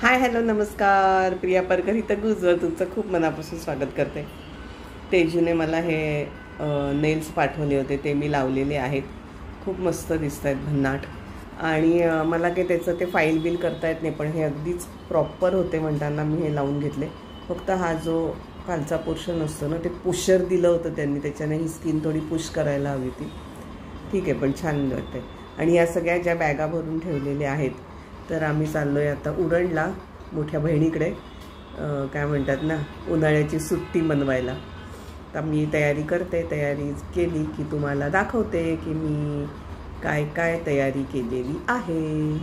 Hi hello नमस्कार. प्रिया परकर इथं गुजवर तुमचं खूप मनापासून स्वागत करते. तेजूने मला हे नेल्स पाठवले होते, ते मी लावलेले आहेत. खूप मस्त दिसत आहेत, भन्नाट. आणि मला काही त्याचं ते फाईल बिल करता येत नाही, पण हे अगदीच प्रॉपर होते म्हणताना मी हे लावून घेतले. फक्त हा जो खालचा पोर्शन असतो ना, ते पुशर दिलं होतं त्यांनी, त्याच्याने ही स्किन थोडी पुश करायला हवी ती. ठीक आहे, पण छान वाटते. आणि या सगळ्या ज्या बॅगा भरून ठेवलेल्या आहेत, तर आम्ही चाललो आहे आता उरणला मोठ्या बहिणीकडे. काय म्हणतात ना, उन्हाळ्याची सुट्टी मनवायला. तर मी तयारी करते. तयारी केली की तुम्हाला दाखवते की मी काय काय तयारी केलेली आहे.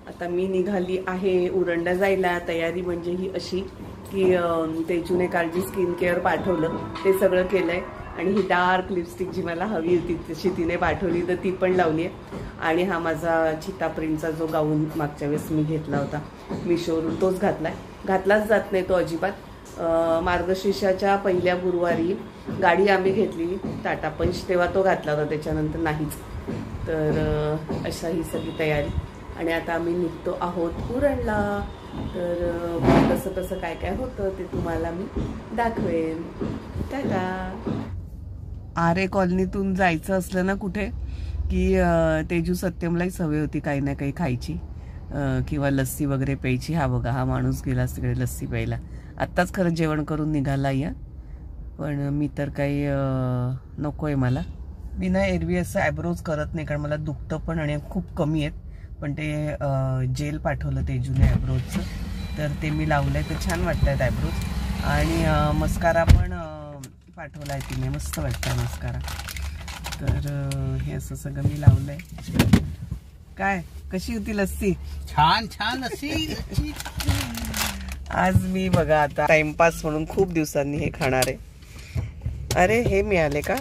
आता मी निघाली आहे उरणला जायला. तयारी म्हणजे ही अशी की तेजूने काल जी स्किन केअर पाठवलं ते सगळं केलं आहे. आणि ही डार्क लिपस्टिक जी मला हवी होती तशी तिने पाठवली, तर ती पण लावली आहे. आणि हा माझा चिता प्रिंटचा जो गाऊन मागच्या वेळेस मी घेतला होता मिशोवरून, तोच घातलाच जात नाही तो अजिबात. मार्गशीर्षाच्या पहिल्या गुरुवारी गाडी आम्ही घेतली टाटा पंच, तेव्हा तो घातला होता, त्याच्यानंतर नाहीच. तर अशा ही सगळी तयारी. आणि आता आम्ही निघतो आहोत उरणला. तर कसं कसं काय काय होतं ते तुम्हाला मी दाखवेन. टाटा. आरे कॉलनीतून जायचं असलं ना कुठे की तेजू सत्यमलाही सवय होती काही ना काही खायची किंवा लस्सी वगैरे प्यायची. हा बघा, हा माणूस गेला तिकडे लस्सी प्यायला. आत्ताच खरं जेवण करून निघाला या, पण मी तर काही नको आहे मला. मी ना एरवी असं ॲब्रोज करत नाही, कारण मला दुखतं पण आणि खूप कमी आहेत. पण ते जेल पाठवलं तेजूने ॲब्रोजचं, तर ते मी लावलं आहे, तर छान वाटत आहेत ॲब्रोज. आणि मस्कारा पण पाठवला आहे तिने, मस्त वाटतं मस्कारा. तर हे असं सगळं मी लावलंय. काय कशी होती लस्सी? छान छान लस्सी. आज मी बघा आता टाइमपास म्हणून खूप दिवसांनी हे खाणार आहे. अरे हे मिळाले का?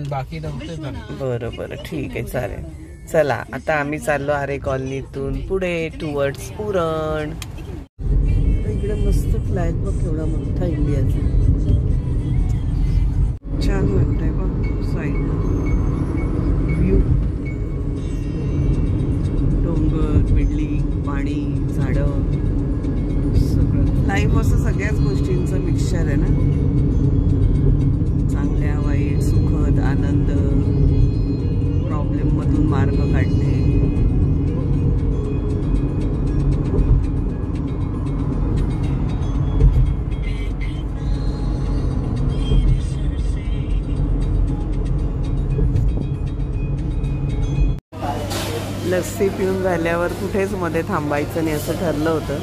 बाकी बरं बरं, ठीक आहे, चालेल. चला आता आम्ही चाललो आरे कॉलनीतून पुढे टुवर्ड्स उरण. इकडे मस्त फ्लॅग बघ, केवढा मोठा इंडियाचा. छान वाटतंय बघ साईड व्ह्यू. डोंगर, बिल्डिंग, पाणी, झाडं, सगळं. लाईफ असं सगळ्याच गोष्टींचं मिक्सचर आहे ना. चांगल्या, वाईट, सुखद, आनंद, प्रॉब्लेम मधून मार्ग काढणे. लस्सी पिऊन झाल्यावर कुठेच मध्ये थांबायचं नाही असं ठरलं होतं,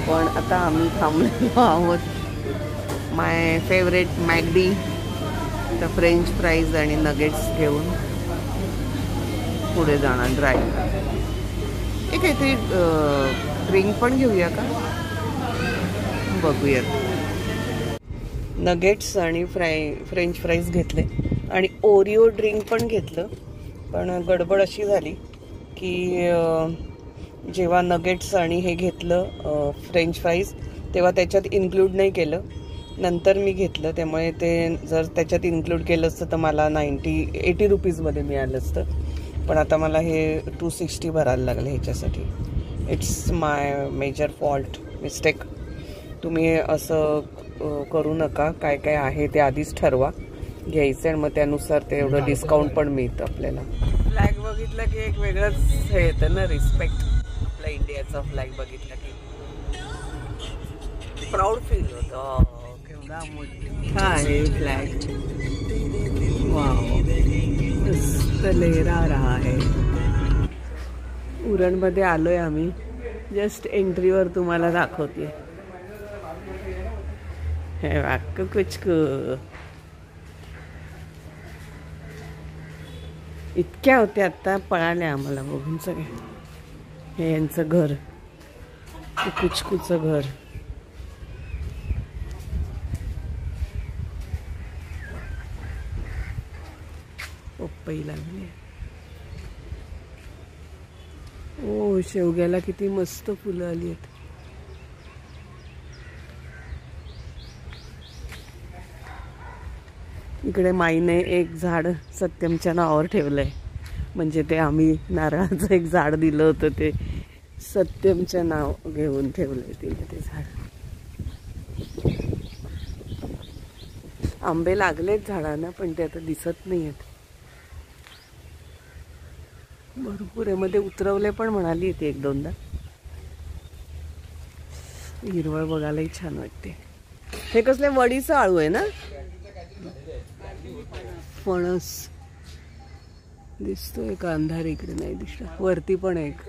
पण आता आम्ही थांबलेलो आहोत. माय फेवरेट मॅगडी, तर फ्रेंच फ्राईज आणि नगेट्स घेऊन पुढे जाणार ड्राईव्ह. हे काहीतरी ड्रिंक पण घेऊया का, बघूयात. नगेट्स आणि फ्रेंच फ्राईज घेतले आणि ओरिओ ड्रिंक पण घेतलं. पण गडबड अशी झाली की जेव्हा नगेट्स आणि हे घेतलं फ्रेंच फ्राईज, तेव्हा त्याच्यात इन्क्लूड नाही केलं. नंतर मी घेतलं, त्यामुळे ते जर त्याच्यात इन्क्लूड केलं असतं तर मला 80 रुपीजमध्ये मिळालं असतं. पण आता मला हे 260 भरायला लागलं ह्याच्यासाठी. It's my major fault, mistake. तुम्ही असं करू नका. काय काय आहे ते आधीच ठरवा घ्यायचं, आणि मग त्यानुसार ते एवढं डिस्काउंट पण मिळतं आपल्याला. फ्लॅग बघितलं की एक वेगळंच हे येतं ना, रिस्पेक्ट. आपला इंडियाचा फ्लॅग बघितला की प्राऊड फील होतं. केवढा मोठा आहे फ्लॅग. वाव, मस्त लहरा रहा है. उरणमध्ये आलोय आम्ही. जस्ट एंट्रीवर तुम्हाला दाखवते. हे वाक्य कुचकू इतक्या होत्या, आता पळाल्या आम्हाला बघून सगळे. हे यांचं घर, कुचकूचं घर. पपई लागली. ओ, शेवग्याला किती मस्त फुलं आली आहेत. इकडे माईने एक झाड सत्यमच्या नावावर ठेवलंय. म्हणजे ते आम्ही नारळाचं एक झाड दिलं होतं ते सत्यमचं नाव घेऊन ठेवलंय तिने ते झाड. आंबे लागलेत झाडांना पण ते आता दिसत नाहीयेत. भरपूर आहे. मध्ये उतरवले पण म्हणाली ती एक दोनदा. हिरवळ बघायलाही छान वाटते. हे कसले वडीचं आळू आहे ना? फणस दिसतोय का? अंधार इकडे नाही दिसला. वरती पण एक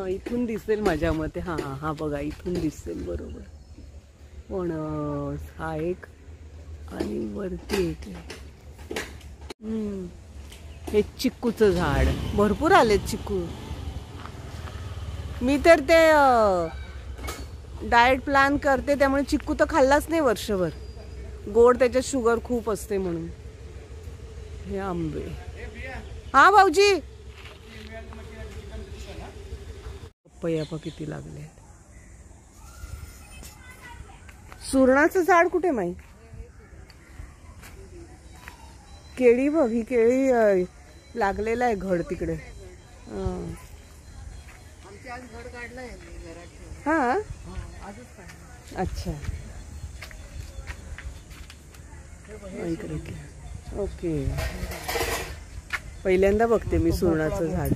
इथून दिसेल माझ्या मते. हा हा हा बघा इथून दिसेल बरोबर. फणस हा एक आणि वरती एक आहे. हे चिक्कूचं झाड. भरपूर आलेत चिक्कू. मी तर ते डाएट प्लॅन करते त्यामुळे चिक्कू तर खाल्लाच नाही वर्षभर. गोड त्याच्यात शुगर खूप असते म्हणून. हे आंबे. हा भाऊजी पप्पा किती लागले. सुरणाचं झाड कुठे माही? केळी बघ. ही केळी लागलेला आहे घड तिकडे. हा अच्छा इकडे. ओके पहिल्यांदा बघते मी सुरणाचं झाड.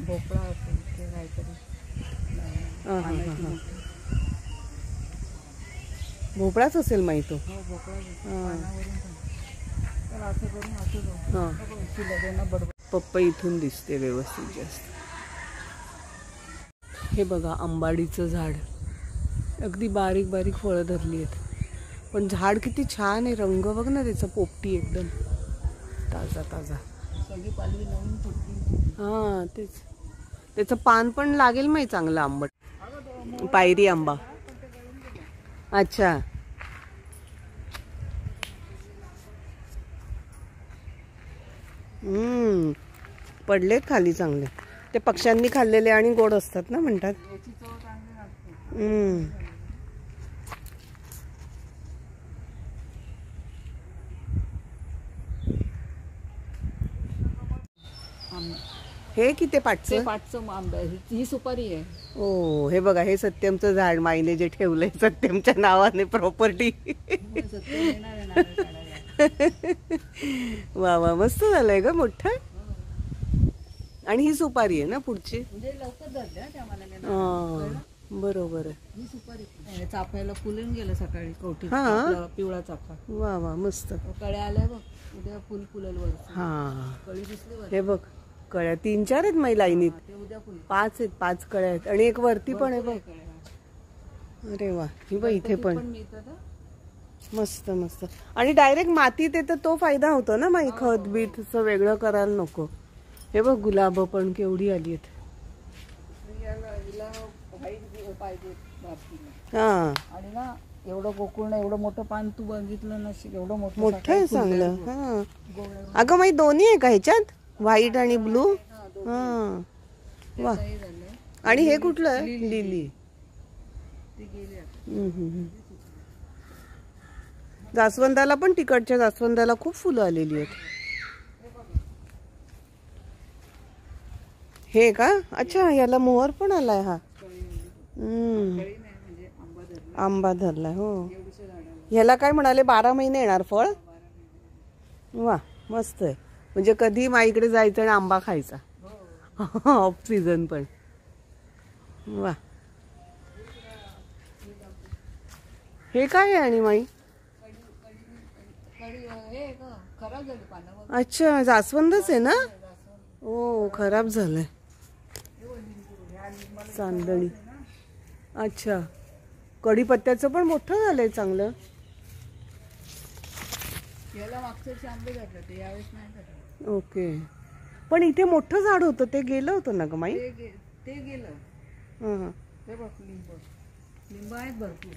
भोपळाच असेल माहित तो. पप्पा इथून दिसते व्यवस्थित जास्त. हे बघा आंबाडीचं झाड. अगदी बारीक बारीक फळं धरली आहेत पण झाड किती छान आहे. रंग बघ ना त्याचा पोपटी एकदम ताजा ताजा. हा तेच. त्याचं पान पण लागेल माही चांगलं आंबट. पायरी आंबा. अच्छा पडलेत खाली चांगले. ते पक्ष्यांनी खाल्लेले आणि गोड असतात ना म्हणतात. हे किती पाटचं आंबा. ही सुपारी आहे. ओ हे बघा हे सत्यमचं झाड माईने जे ठेवलंय सत्यमच्या नावाने प्रॉपर्टी. वा वा मस्त झालंय ग मोठं. आणि ही सुपारी आहे ना पुढची. बरोबर आहे. ही सुपारी चाफ्याला फुलून गेलं सकाळी कवठी. पिवळा चाफा. वा वा मस्त. कळ्या आल्या बघ. उद्या फुल फुलेल वर. हा कळी दिसली. हे बघ कळ्या 3-4 आहेत माई लाईनीत. उद्या फुल 5 आहेत. 5 कळ्या आहेत आणि एक वरती पण आहे बघ. अरे वा. ही बघ इथे पण मस्त मस्त. आणि डायरेक्ट मातीत येतं तो फायदा होतो ना माई. खत बीत असं वेगळं करायला नको. हे बघ गुलाब पण केवढी आली आहेत. हा आणि ना एवढं गोकुळ एवढं मोठं पान तू बघितलं ना. एवढं मोठं आहे चांगलं. हा अगं माई दोन्ही आहे का ह्याच्यात? व्हाईट आणि ब्लू. हा वा. आणि हे कुठलं आहे? लिली. जास्वंदाला पण तिकडच्या जास्वंदाला खूप फुलं आलेली आहेत. हे का? अच्छा याला मोहर पण आलाय. हा आंबा धरलाय. हो ह्याला काय म्हणाले 12 महिने येणार फळ. वा मस्त आहे. म्हणजे कधी माईकडे जायचं आणि आंबा खायचा. ऑफ सीझन पण. वा हे काय आहे? आणि माई अच्छा जास्वंदच आहे ना. ओ खराब झालंय. चांदणी. अच्छा कढीपत्त्याचं पण मोठं झालंय चांगलं. ओके पण इथे मोठं झाड होतं ते गेलं होतं ना ग माई. ते गेलं. लिंब आहेत भरपूर.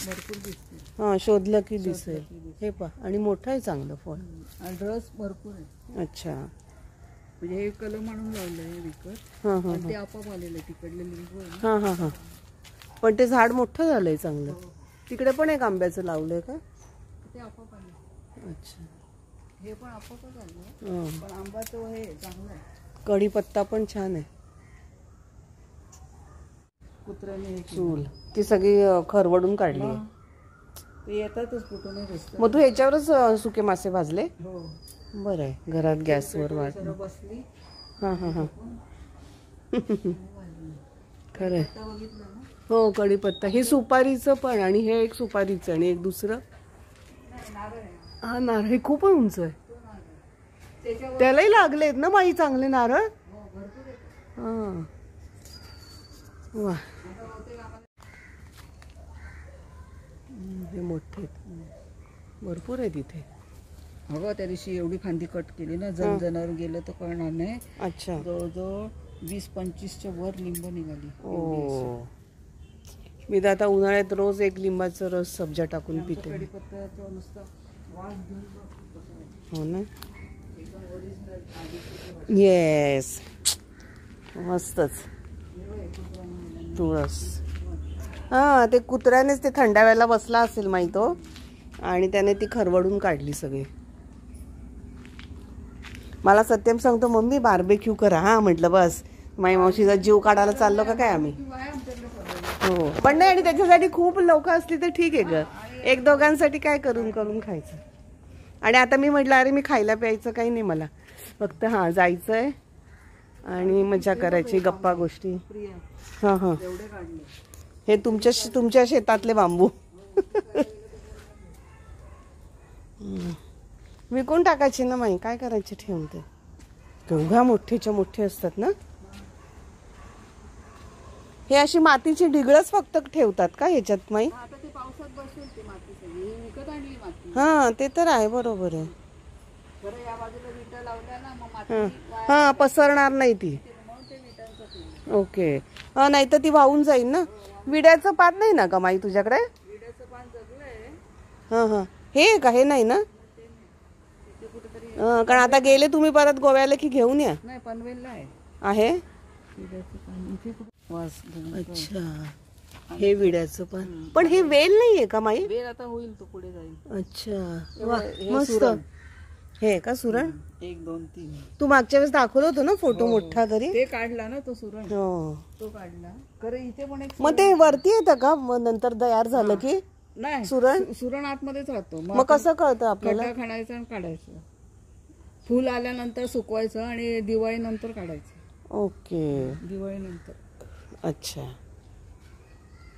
भरपूर दिसते. हा शोधलं की दिसेल. हे पा आणि मोठं आहे चांगलं फळ. आणि रस भरपूर आहे. अच्छा म्हणजे हे कलम आणून लावलंय विकत. ते आपोआप आलेलं तिकडले लिंबू. हा हा हा पण ते झाड मोठं झालंय चांगलं. तिकडे पण एक आंब्याचं लावलंय का? ते आपोआप आले. अच्छा. हे पण आपोआपच आलं हं. पण आंबा तो हे चांगला आहे. कढीपत्ता पण छान आहे. कुत्र्याने हे केलं. चूल ती सगळी खरवडून काढली आहे. ते येतातच कुठून रस्ता. मग तू ह्याच्यावरच सुके मासे भाजले? हो बरं आहे, घरात गॅसवर वाट. जरा बसली हां हां हां. खरं आहे. आता बघितलं ना हो कढीपत्ता. हे सुपारीचं पण आणि हे एक सुपारीचं आणि एक दुसरं नारळ आहे हा नारळ. हे खूप उंच आहे. तो नारळ त्याच्यावर त्यालाही लागलेत ना बाई चांगले नारळ. हो भरपूर येतो. हां वा. आता बहुतेक आम्हाला हे मोठे आहेत. भरपूर आहेत इथे. अगं त्या दिवशी एवढी फांदी कट केली ना जनावर गेलं तर कळणार नाही. अच्छा. जवळजवळ 20-25च्या वर लिंब निघाली. ओ मी तर आता उन्हाळ्यात रोज एक लिंबाचा रस सब्जा टाकून पिते. कढीपत्त्याचं नुसतं वास घेऊन बघ कसं आहे. हो ना. एकदम ओरिजिनल येस मस्तच. तुळस. हां ते कुत्र्यानेच ते थंडाव्याला बसला असेल माहीत हो आणि त्याने ती खरवडून काढली सगळी. मला सत्यम सांगतो मम्मी बार्बेक्यू करा. हां म्हटलं बस माई मावशीचा जीव काढायला चाललो का काय आम्ही. हो पण नाही आणि त्याच्यासाठी खूप लोक असली तर ठीक आहे ग. एक दोघांसाठी काय करून करून खायचं. आणि आता मी म्हटलं अरे मी खायला प्यायचं काही नाही मला फक्त हां जायचं आहे आणि मजा करायची गप्पा गोष्टी. हां हां एवढे काढले. हे तुमच्या शेतातले बांबू. विकून टाकायचे ना माई काय करायचे ठेवून. ते केवढ्या मोठेच्या मोठे असतात ना. हे अशी मातीची ढिगळच फक्त ठेवतात का ह्याच्यात माई? आता ते पावसात बसेल ते माती सगळी विकत आणली माती. हा ते तर आहे बरोबर आहे. बरं या बाजूला विटा लावल्या ना मग माती हा पसरणार नाही ती. म्हणून ते विटांचं केलं. ओके. हा नाही तर ती वाहून जाईल ना. विड्याचं पात नाही ना का माई तुझ्याकडे? विड्याचं पान जगलंय. हा हा हे का हे नाही ना. ते कुठेतरी कारण आता गेले तुम्ही परत गोव्याला की घेऊन या. नाही पनवेलला आहे आहे. विड्याचं पान इथे कुठे वास घेऊन. अच्छा हे विड्याचं पण हे वेल नाहीये का माई? वेल आता होईल तो पुढे जाईल. अच्छा वा हे मस्त. सुरण. हे का सुरण? 1 2 3 तू मागच्या वेळेस दाखवलं होतं ना फोटो मोठा तरी. ते काढला ना तो सुरण. हो तो काढला खरं इथे पण एक मग ते वरती येतं का मग नंतर तयार झालं की नाही सुरण? सुरण आतमध्येच राहतो. मग कसं कळतं आपल्याला? खड्डा खणायचा आणि काढायचं. फुल आल्यानंतर सुकवायचं आणि दिवाळी नंतर काढायचं. ओके दिवाळी नंतर. अच्छा.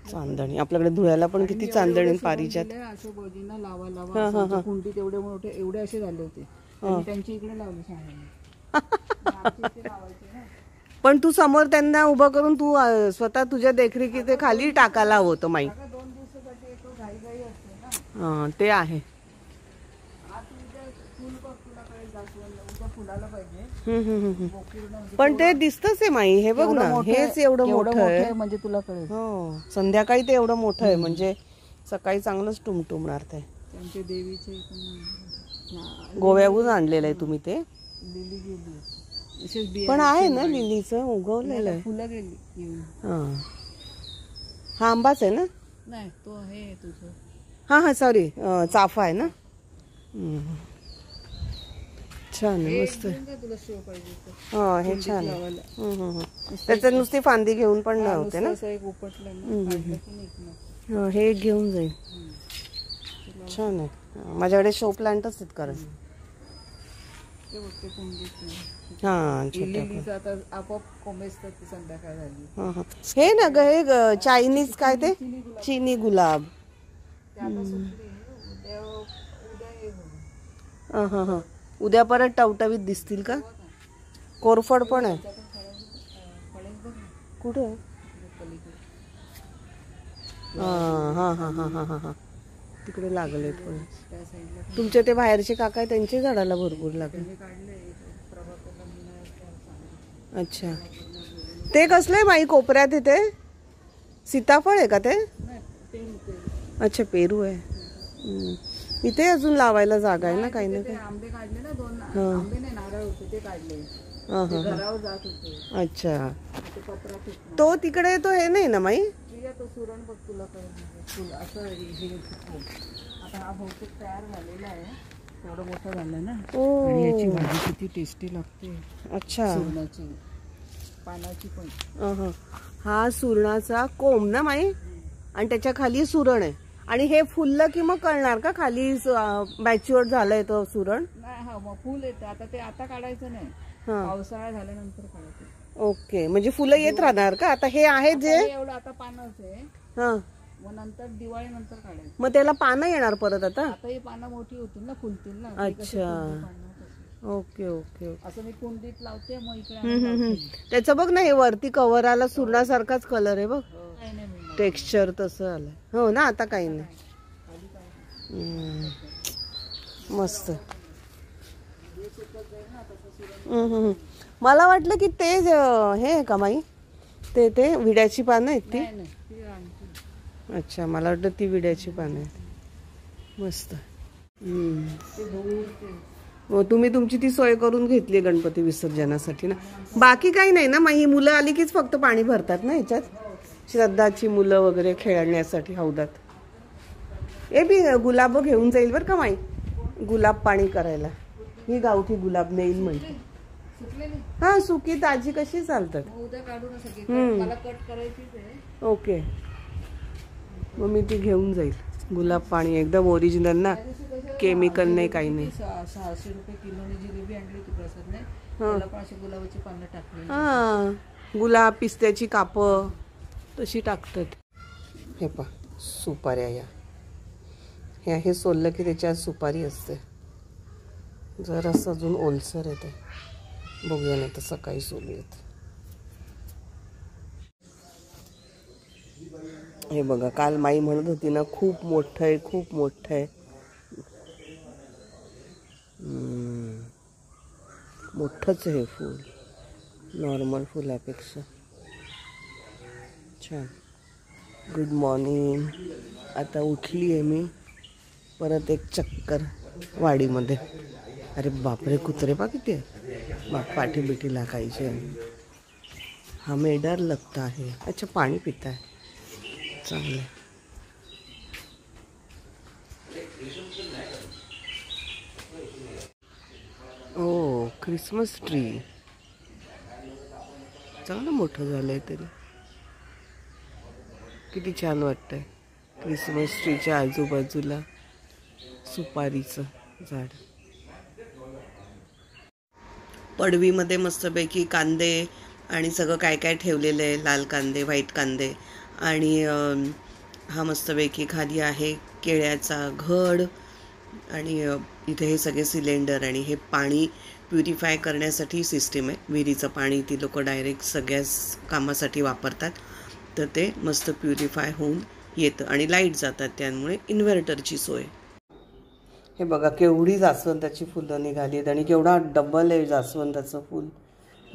चांदणी आपल्याकडे धुळ्याला पण किती चांदणी पारिजात. असं बोजींना लावा लावा कुंडी तेवढे मोठे एवढे असे झाले होते. त्यांच्या इकडे लावले सांगायला. पण तू समोर त्यांना उभं करून तू स्वतः तुझ्या देखरेखी ते खाली टाकायला होतं माई. 2 दिवसासाठी एक घाई घाई असते ना. हा ते आहे. आज उद्या फुल बघ तुला कळेल जास्वंद उद्या फुलाला पाहिजे. पण ते दिसतच आहे माई. हे बघ ना हेच एवढं मोठं आहे म्हणजे तुला कळेल. हो संध्याकाळी ते एवढं मोठं आहे म्हणजे सकाळी चांगलंच टुमटुमणार ते. त्यांच्या देवीचे गोव्याहून आणलेलं आहे तुम्ही ते? लिली गेली पण आहे ना लिलीचं उगवलेलं आहे. फुलं गेली येऊन. हा आंबाच आहे ना? नाही तो आहे तुझं. हा हा सॉरी चाफा आहे ना. छान आहे मस्त. तुला शेव पाहिजे तर हा हे छान आहे. त्याच्यात नुसती फांदी घेऊन पण होते ना. असं एक उपटलं ना काढलं की निघणार. हे एक घेऊन जाईल. छान आहे. माझ्याकडे शो प्लांटच आहेत कारण. ते बघते कुंडीत. हा लिलीचं आता आपोआप कोमेजतात ती संध्याकाळ झाली. हे ना ग हे चायनीज काय ते चिनी गुलाब. ते आता सुटली. उद्या उद्या हे होईल. हा हा उद्या परत टवटवीत दिसतील का? कोरफड पण आहे. कुठे? हा हा हा हा हा हा हा तिकडे लागलेत पण. तुमच्या ते बाहेरचे काका आहे त्यांच्या झाडाला भरपूर लागले. अच्छा ते कसलंय माई कोपऱ्यात इथे सीताफळ आहे का ते? अच्छा पेरू आहे. इथे अजून लावायला जागा आहे ना काही ना काही. आंबे काढले ना 2 आंबे नाही नारळ होते ते काढले. घरावर जात होते. अच्छा ते पत्रा फुटला. तो तिकडे तो हे नाही ना माई? तो सुरण बघ तुला कळेल. फुल असं हे फुल. आता हा बहुतेक तयार झालेला आहे. एवढं मोठं झालं ना. ओ आणि याची भाजी किती टेस्टी लागते. अच्छा. सुरणाची पानाची पण. हा सुरणाचा कोंब ना माई, आणि त्याच्या खाली सुरण आहे. आणि हे फुललं की मग कळणार का खाली मॅच्युअर झालंय तो सुरण? नाही, हा मग फुल येतं. आता ते आता काढायचं नाही, पावसाळा झाल्यानंतर काढायचं. ओके, म्हणजे फुलं येत राहणार का? आता हे आहे जे एवढं आता पानच आहे. हा, मग नंतर दिवाळी नंतर काढायचं. मग त्याला पानं येणार परत आता? आता ही पानं मोठी होतील ना, फुलतील ना. अच्छा, ओके ओके. असं मी कुंडीत लावते, मग इकडे त्याचं बघ ना, हे वरती कव्हराला सुरणासारखाच कलर आहे बघ, टेक्स्चर तसं आलंय. हो ना, आता काही नाही. मस्त. मला वाटलं की ते हे आहे का माई, ते विड्याची पानं आहेत ती? अच्छा, मला वाटलं ती विड्याची पानं आहेत. मस्त. तुम्ही तुमची ती सोय करून घेतली गणपती विसर्जनासाठी ना. बाकी काही नाही ना, मग ही मुलं आली कीच फक्त पाणी भरतात ना ह्याच्यात? श्रद्धाची मुलं वगैरे खेळण्यासाठी हौदात. ए बी गुलाब घेऊन जाईल बरं का माई, गुलाब पाणी करायला. ही गावठी गुलाब नेईल म्हणते. हा, सुकी ताजी कशी चालतात. मला कट करायची. ओके, मग मी ती घेऊन जाईल. गुलाब पाणी एकदम ओरिजिनल ना, केमिकल नाही, काही नाही. 600 रुपये किलोनी जिलेबी आणली होती प्रसादने, त्याला पण अशी गुलाबाची पानं टाकली. हा, गुलाब पिस्त्याची कापं तशी टाकतात. हे पा सुपाऱ्या, हे आहे सोललं की त्याच्यात सुपारी असते. जरासं अजून ओलसर येते, बघूया नाही तर सकाळी सोलूयात. हे बघा, काल माई म्हणत होती ना, खूप मोठं आहे, खूप मोठं आहे. मोठंच आहे फूल, नॉर्मल फुलापेक्षा. छान. Good morning. आता उठली आहे मी, परत एक चक्कर वाडीमध्ये. अरे बापरे, कुत्रे पा किती आहे. पाठी बिठी लागायचे. हमें डर लगता है. अच्छा, पाणी पिता है, चांगलं. ओ, क्रिसमस ट्री चांगलं मोठं झालंय तरी. किती छान वाटतंय. क्रिसमस ट्रीच्या आजूबाजूला सुपारीचं झाड. पडवीमध्ये मस्तपैकी कांदे आणि सगळं काय काय ठेवलेलं आहे. लाल कांदे, व्हाईट कांदे. आणि हा मस्तपैकी खाली आहे केळ्याचा घड. आणि इथे हे सगळे सिलेंडर आणि हे पाणी प्युरिफाय करण्यासाठी सिस्टीम आहे. विहिरीचं पाणी ती लोक डायरेक्ट सगळ्याच कामासाठी वापरतात, तर ते मस्त प्युरिफाय होऊन येतं. आणि लाईट जातात, त्यामुळे इन्व्हर्टरची सोय. हे बघा, केवढी जास्वंदाची फुलं निघाली आहेत आणि केवढा डबल आहे जास्वंदाचं फूल,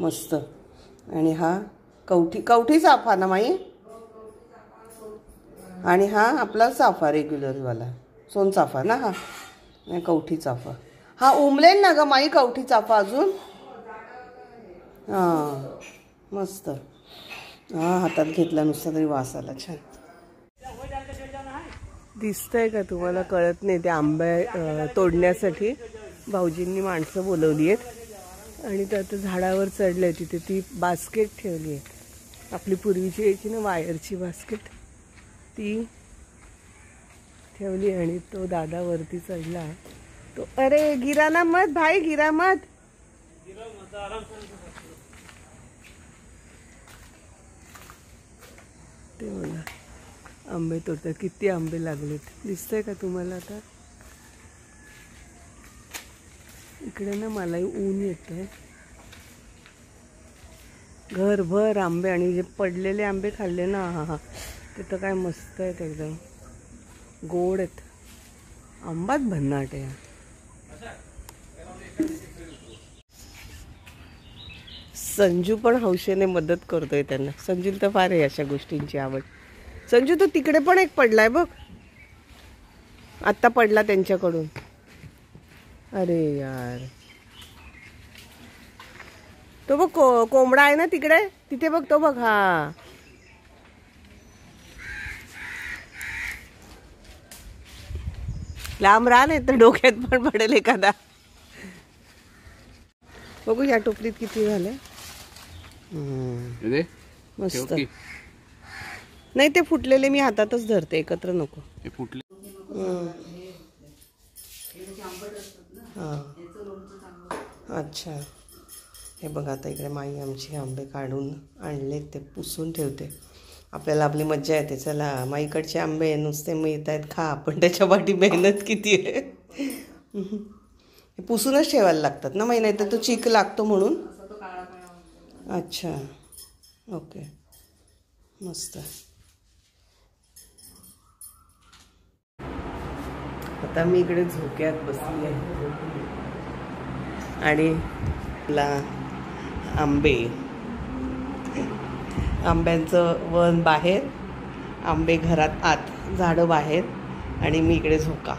मस्त. आणि हा कवठी चाफा ना माई, आणि हा आपला चाफा रेग्युलरवाला सोनचाफा ना. हा नाही, कवठी चाफा. हा उमलेल ना ग माई कवठी चाफा अजून. हां, मस्त. हा, हातात घेतला नुसता तरी वास आला. छान दिसतंय का तुम्हाला? कळत नाही. ते आंबे तोडण्यासाठी भाऊजींनी माणसं बोलवली आहेत आणि ते आता झाडावर चढले. तिथे ती बास्केट ठेवली आहे, आपली पूर्वीची यायची ना वायरची बास्केट, ती ठेवली. आणि तो दादा वरती चढला. तो अरे गिरा ना मत भाई, गिरा मत. ते मला आंबे तोडतात. किती आंबे लागलेत दिसतंय का तुम्हाला? आता इकडे ना मलाही ऊन येतंय, घरभर आंबे. आणि जे पडलेले आंबे खाल्ले ना, हा ते तर काय मस्त आहेत, एकदम गोड आहेत. आंबाच भन्नाट आहे. संजू पण हौशेने मदत करतोय त्यांना. संजूला तर फार आहे अशा गोष्टींची आवड. संजू, तो तिकडे पण एक पडलाय बघ, आत्ता पडला त्यांच्याकडून. अरे यार, तो बघ कोंबडा आहे ना तिकडे, तिथे बघ, तो बघ. हा, लांब राहा नाही तर डोक्यात पण पडेल एखादा. बघू या टोपलीत किती झाले. मस्त. नाही ते फुटलेले मी हातातच धरते, एकत्र नको. अच्छा. हे बघा आता इकडे माई आमची आंबे काढून आणले, ते पुसून ठेवते. आपल्याला आपली मज्जा येते. चला माईकडचे आंबे नुसते मिळत आहेत खा, पण त्याच्या पाठी मेहनत किती आहे. हे पुसूनच ठेवायला लागतात ना माई, नाही तर तो चीक लागतो म्हणून. अच्छा ओके मस्त. आता मी इकडे झोक्यात बसली आहे आणि आंबे, आंब्यांचं वन बाहेर, आंबे घरात आत, झाडं बाहेर आणि मी इकडे झोका.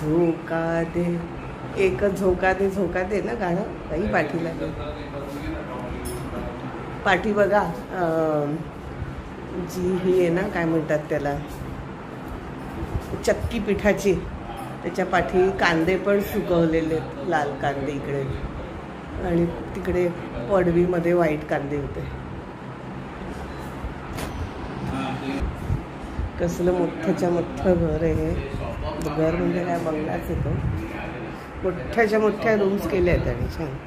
झोका दे एकच झोका दे ना गाणं काही पाठीला. पाठी बघा जी ही आहे ना, काय म्हणतात त्याला, चक्की पिठाची, त्याच्या पाठी कांदे पण सुकवलेले, लाल कांदे इकडे आणि तिकडे पडवीमध्ये व्हाईट कांदे होते. कसलं मोठ्याच्या मोठं घर आहे. घर म्हणजे काय बंगलाच येतो. मोठ्याच्या मोठ्या रूम्स केल्या आहेत आणि छान.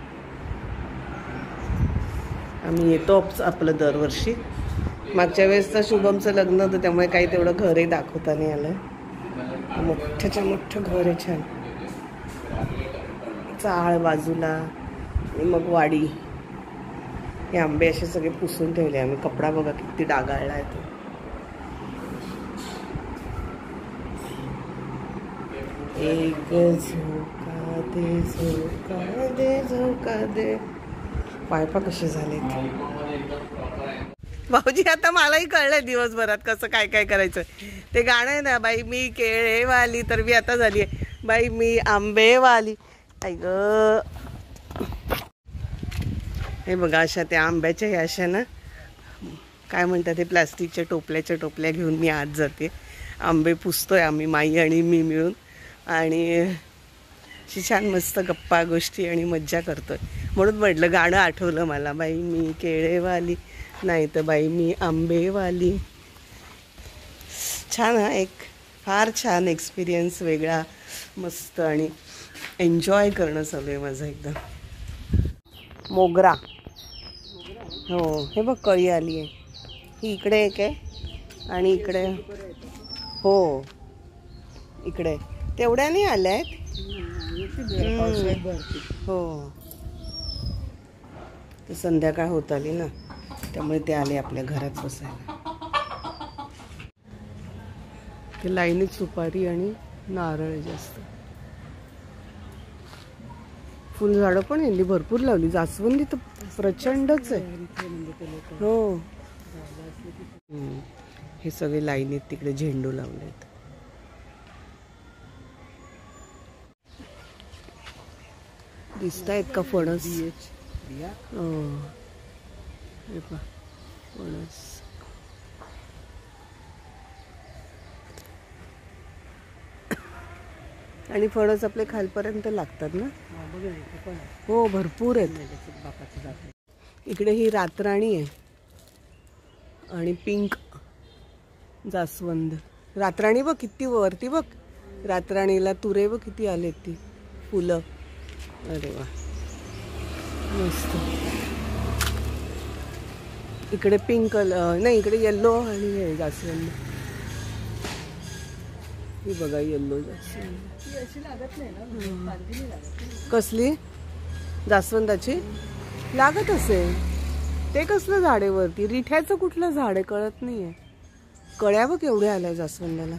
आम्ही येतो आपलं दरवर्षी. मागच्या वेळेसचं शुभमचं लग्न होतं त्यामुळे काही तेवढं घरही दाखवता नाही आलं. मोठ्याच्या मोठं घर आहे छान. चाळ बाजूला आणि मग वाडी. हे आंबे असे सगळे पुसून ठेवले आम्ही. कपडा बघा किती डागाळला आहे तो. एक झोका दे झोका दे झोका दे. पायपा कसे झाले भाऊजी. आता मलाही कळलंय दिवसभरात कसं काय काय करायचं. ते गाणं आहे ना, बाई मी केळेवाली, तर मी आता झाली आहे बाई मी आंबेवाली. आई ग. हे बघा अशा त्या आंब्याच्या ह्या अशा ना, काय म्हणतात ते, प्लास्टिकच्या टोपल्या घेऊन मी आत जाते. आंबे पुसतोय आम्ही, माई आणि मी मिळून, आणि अशी छान मस्त गप्पा गोष्टी आणि मज्जा करतोय. म्हणून म्हटलं गाणं आठवलं मला, बाई मी केळेवाली नाही तर बाई मी आंबेवाली. छान हा, एक फार छान एक्सपिरियन्स, वेगळा मस्त, आणि एन्जॉय करणं चालू आहे माझं एकदम. मोगरा. हो हे बघ कळी आली आहे. ही इकडे एक आहे आणि इकडे, हो इकडे तेवढ्या नाही आल्या आहेत. हो तर संध्याकाळ होत आली ना, त्यामुळे ते आले आपल्या घरात बसायला. ते लाईनीत सुपारी आणि नारळ जास्त. फुलझाडं पण यांनी भरपूर लावली. जास्वंदी तर प्रचंडच आहे. हो हे सगळे लाईनीत तिकडे झेंडू लावलेत. दिसत आहेत का फणस? फणस आणि फणस आपले खालपर्यंत लागतात ना. हो भरपूर आहेत. इकडे ही रातराणी आहे आणि पिंक जास्वंद. रातराणी बघ किती वरती बघ. रातराणीला तुरे बघ किती आलेत ती फुलं. अरे वा मस्त. इकडे पिंक कलर नाही, इकडे येल्लो आणि हे जास्वंद. ही बघा येल्लो जास्वंद. कसली जास्वंदाची लागत असेल. ते कसलं झाड आहे वरती? रिठ्याचं कुठलं झाड आहे कळत नाहीये. कळ्या बघ एवढ्या आल्या जास्वंदाला.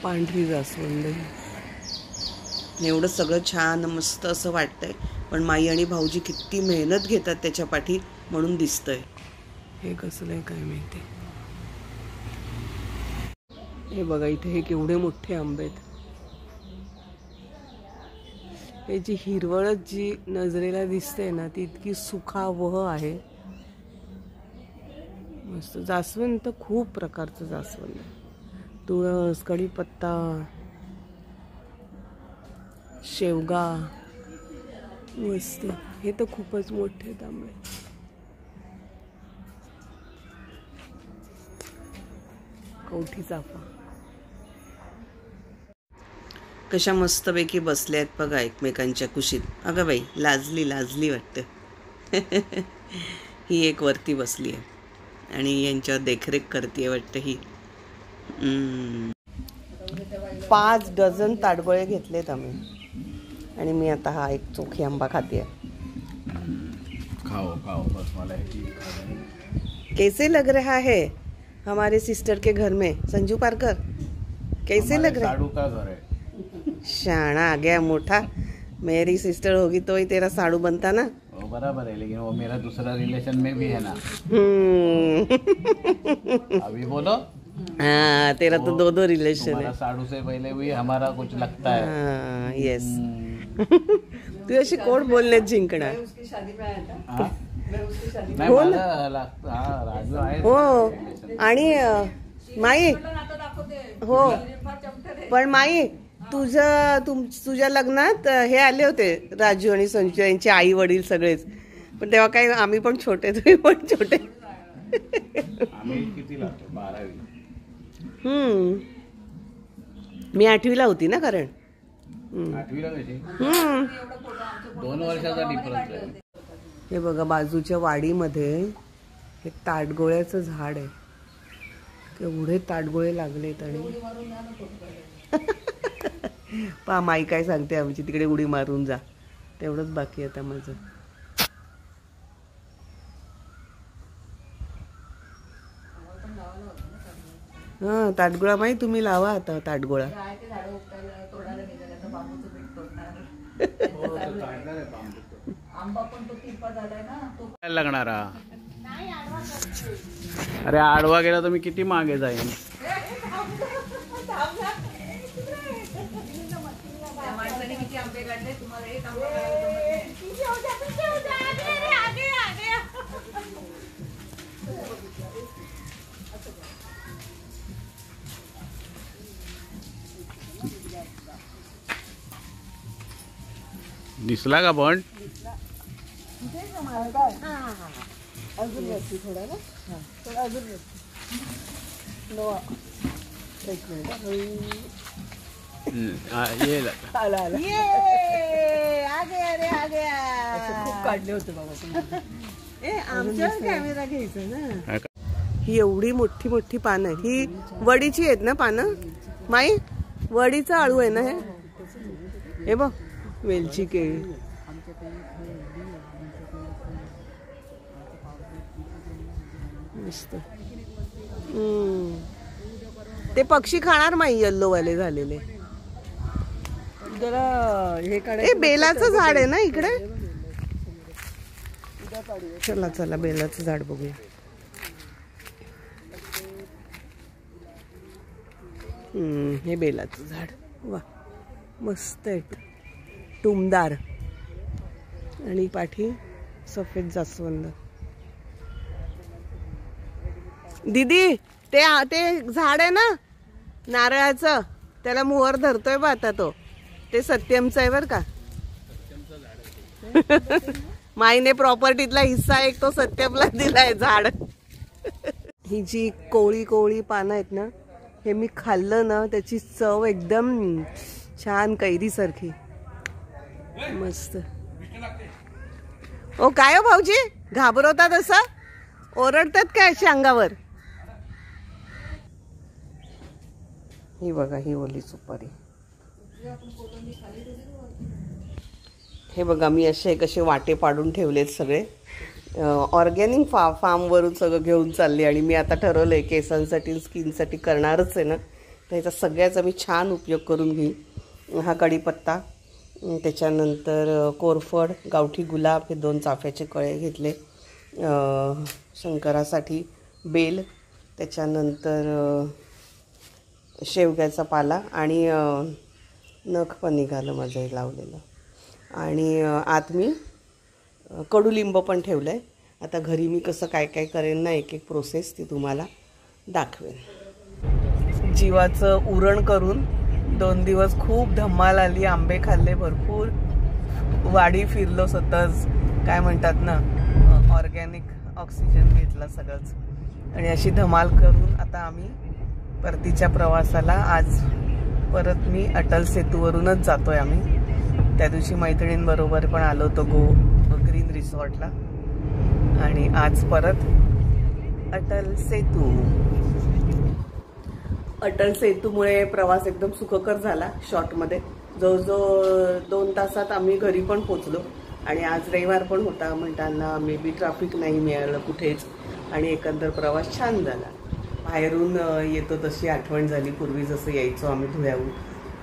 पांढरी जास्वंद. एवढं सगळं छान मस्त असं वाटतंय, पण माई आणि भाऊजी किती मेहनत घेतात त्याच्या पाठी म्हणून दिसतंय. हे कसलं आहे काय माहिती. हे बघा इथे हे केवढे मोठे आंबे आहेत. हे जी हिरवळच जी नजरेला दिसते ना ती इतकी सुखावह आहे. मस्त. जास्वंद तर खूप प्रकारचं जास्वंद आहे. तुळस, कढीपत्ता, शेवगा. मस्त. हे तर खूपच मोठे तांबे. कवठी चाफा. कशा मस्तपैकी बसल्या आहेत बघा एकमेकांच्या कुशीत. अगं बाई, लाजली लाजली वाटतं. ही एक वरती बसली आहे आणि यांच्यावर देखरेख करते वाटतं ही. 5 डझन ताडगोळे घेतलेत आम्ही आणि मी आता हा एक चोखी आंबा खाते. खाओ खाओ बस मला कैसे लग रहा है हमारे सिस्टर के घर में संजू पारकर? कैसे लग रहा है? साड़ू का घर है. शाना आ गया मोटा. मेरी सिस्टर होगी तो ही तेरा साड़ू बनता ना. वो बराबर है लेकिन वो मेरा दूसरा रिलेशन में भी है ना. अभी बोलो. हाँ, तेरा तो 2 रिलेशन है. हमारा साड़ू से पहले भी हमारा कुछ लगता है. हाँ, यस. तू अशी कोण बोलण्यात जिंकणार. हाँ? नाही, हो मला लागतं. हा, राजू आहे. हो. आणि माई, हो पण माई तुझ्या लग्नात हे आले होते राजू आणि संजू यांचे आई वडील सगळेच. पण तेव्हा काही आम्ही पण छोटे, तुम्ही पण छोटे. आम्ही किती लागतो 12वी. मी 8वीला होती ना कारण. 8वीला कशी. 2 वर्षाचा डिफरन्स आहे. हे बघा बाजूच्या वाडीमध्ये हे ताडगोळ्याचं झाड आहे. केवढे ताडगोळे लागलेत. आणि पा माई काय सांगते आमची, तिकडे उडी मारून जा. तेवढंच बाकी आता माझं. हा, ताडगोळा माई तुम्ही लावा आता ताडगोळा. लागणारा. अरे आडवा गेला तर मी किती मागे जाईन. दिसला का पण. अजून वरती थोडा ना. थोडा अजून वरती. एक मिनिट. ये आला आला. आ गया रे आ गया. खूप काढले होते बाबा तुम्ही. आमच्या कॅमेरा घ्यायचा ना. ही एवढी मोठी मोठी पानं. ही वडीची आहेत ना पानं माई. वडीचा आळू आहे ना हे. हे बघ वेलची केळी. मस्त. ते पक्षी खाणार माई येल्लो वाले झालेले. जरा हे काढे. बेलाचं झाड आहे ना इकडे. चला चला बेलाचं झाड बघूया. हे बेलाचं झाड. वा मस्त आहे. टुमदार आणि पाठी सफेद जास्वंद. दीदी ते झाड आहे ना नारळाचं, त्याला मोहर धरतोय बा आता तो. ते सत्यमचं आहे बर का. माईने प्रॉपर्टीतला हिस्सा एक तो सत्यमला दिलाय झाड. ही जी कोवळी कोवळी पानं आहेत ना, हे मी खाल्लं ना त्याची चव एकदम छान कैरी सारखी मस्त. ओ काय हो भाऊजी, घाबरवतात असं, ओरडतात काय अशी अंगावर. ही बघा ही ओली सुपारी. हे बघा मी असे कसे वाटे पाडून ठेवलेत सगळे. ऑर्गॅनिक फार्मवरून सगळं घेऊन चालले. आणि मी आता ठरवलंय केसांसाठी स्किनसाठी करणारच आहे ना, तर ह्याचा सगळ्याचा मी छान उपयोग करून घेईन. हा कढीपत्ता, त्याच्यानंतर कोरफड, गावठी गुलाब, हे 2 चाफ्याचे कळे घेतले. शंकरासाठी बेल, त्याच्यानंतर शेवग्याचा पाला आणि नख पण निघालं माझं हे लावलेलं. आणि आत मी कडुलिंब पण ठेवलं आहे. आता घरी मी कसं काय काय करेन ना, एक एक प्रोसेस ती तुम्हाला दाखवेन. जीवाचं उरण करून 2 दिवस खूप धमाल आली. आंबे खाल्ले भरपूर, वाडी फिरलो स्वतःच, काय म्हणतात ना, ऑर्गॅनिक ऑक्सिजन घेतला सगळंच. आणि अशी धमाल करून आता आम्ही परतीच्या प्रवासाला आज परत मी अटल सेतूवरूनच जातोय आम्ही. त्या दिवशी मैत्रिणींबरोबर पण आलो होतो ग्रीन रिसॉर्टला, आणि आज परत अटल सेतू. अटल सेतूमुळे प्रवास एकदम सुखकर झाला. शॉर्टमध्ये जवळजवळ 2 तासात आम्ही घरी पण पोचलो. आणि आज रविवार पण होता म्हणताना मे बी ट्रॅफिक नाही मिळालं कुठेच, आणि एकंदर प्रवास छान झाला. बाहेरून येतो तशी आठवण झाली. पूर्वी जसं यायचो आम्ही धुळ्याहून,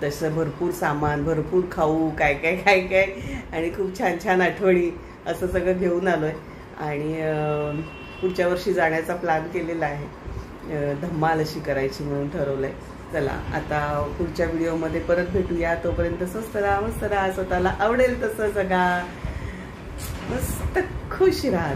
तसं भरपूर सामान, भरपूर खाऊ, काय काय काय काय, आणि खूप छान छान आठवणी असं सगळं घेऊन आलो आहे. आणि पुढच्या वर्षी जाण्याचा प्लॅन केलेला आहे. धम्माल अशी करायची म्हणून ठरवलं आहे. चला आता पुढच्या व्हिडिओमध्ये परत भेटूया. तोपर्यंत स्वस्त राहा, मस्त राहा, स्वतःला आवडेल तसं जगा, मस्त खुश राहा.